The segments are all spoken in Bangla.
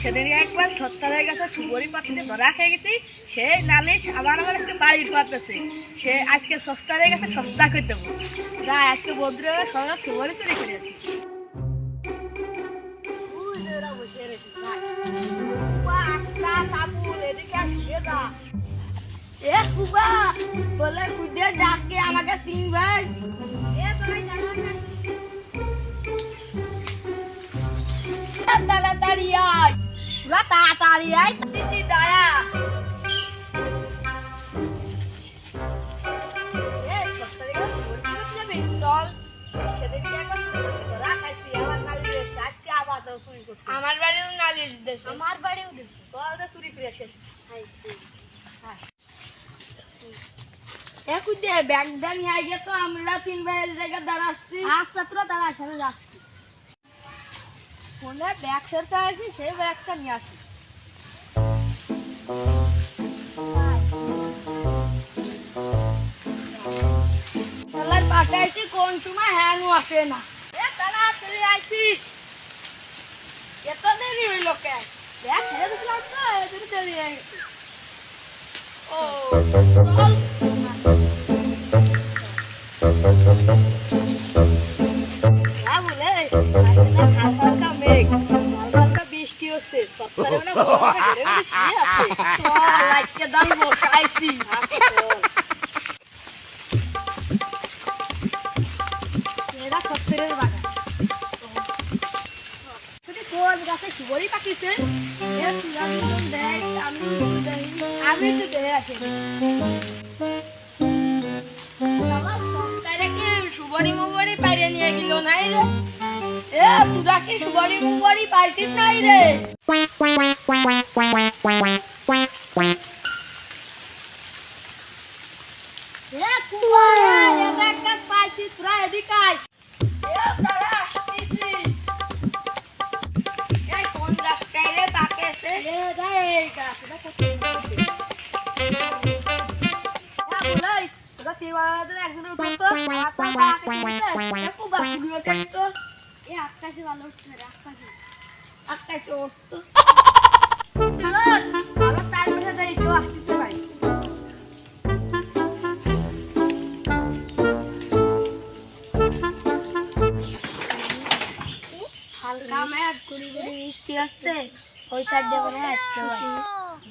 সেদিন একবার সত্তরের কাছে সুবরি পাতিতে ধরা খেয়ে গেছি। সে নালিশ আবার আমার আজকে বাড়ির পাতেছে। সে আজকে সস্তারের কাছে সস্তা করে দেবো। যা আজকে বন্ধুরা সবাই সুবরি চুরি করে আছি। বলে খুদে ডাকে আমাকে 3 ভাই। তাড়াতাড়ি আয়, তাড়াতাড়ি আয়, দিদি দাঁড়া। আমার বাড়িও নালিশ দেশ, আমার বাড়িও দেশ, সব চুরি করে এসেছে। ব্যাগ দেন নিয়ে তো আমরা 3 ভাইয়ের জায়গায় দাঁড়াচ্ছি। আচ্ছা তোরা দাঁড়া, সামনে যাচ্ছি। ফোনে ব্যাগ সরতে আসি, সেই ব্যাগটা নিয়ে আসি। পাঠাইছি কোন সময় হ্যানু আসে না। তারা চলে আসি, এত দেরি হইল কে? ব্যাগ ছেড়ে দিছিলাম তো, এত দেরি হয়ে গেছে। ও চল হালকা মেঘ, হালকা বৃষ্টি হচ্ছে। আজকে দাম বসাইছি। কোন গাছে সুবরি পাকিছে? আমি তো দেখে আসি সুবরি মুবরি পাইরে নিয়ে গেল নাই রে। এ তোরা কি সুবরি মুবরি পাইছিস নাই রে? পাইছিস তোরা এদিকে আয়। তারা আসতেছি। কোন গাছটাই রে পাকেছে? আকাশে উঠতো তার মধ্যে যাই কেউ আসতেছে ভাই। হালকা মেঘ গুড়ি গুড়ি বৃষ্টি আসছে, ওই সাইড দিয়ে মনে হয় আসতে পারে।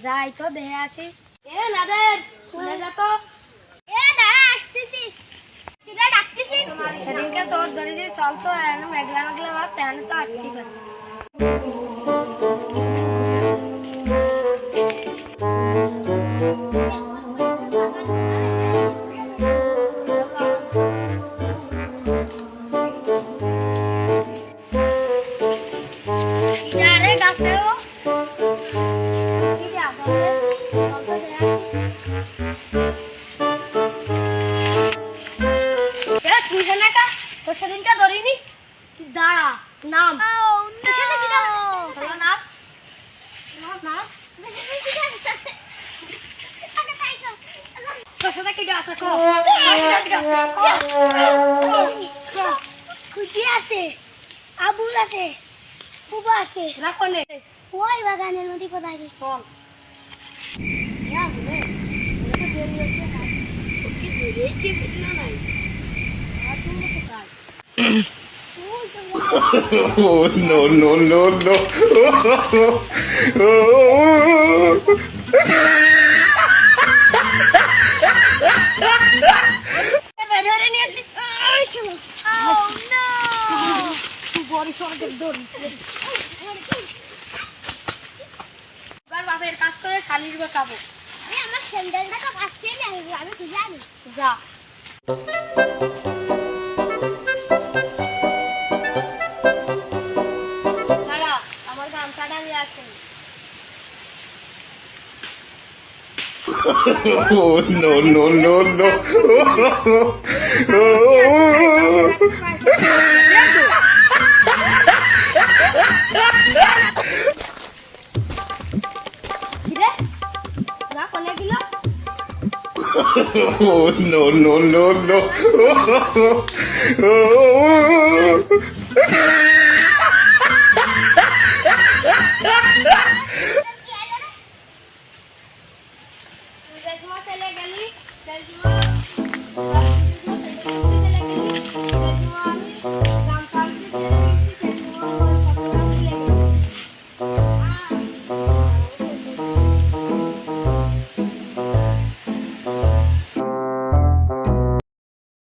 যাই তো দেখে আসি। এ নাদের শুনে যা তো। এ দাঁড়া আসতেছি, কিরা ডাকতেছি। সেদিনকে তোর ধরে দিয়ে চল তো, এনে মেঘলা মেঘলা ভাবছে, এনে তো আসতেই পারে। সেদিনটা ধরিনি, দাঁড়া নাম খুশি আছে, আবুল আছে, কুবা আছে, রাখনে ওই বাগানের নদী কোথায় গেছে? চল Oh no no no no! বাপের কাছ থেকে শালিশ বসাবো। আমার স্যান্ডেলটা তো কাছে নিয়ে আমি খুঁজে আনি। যা আমার গামছাটা নিয়ে আসেন। Oh no no no no! Oh no no no no! Oh চল জীবন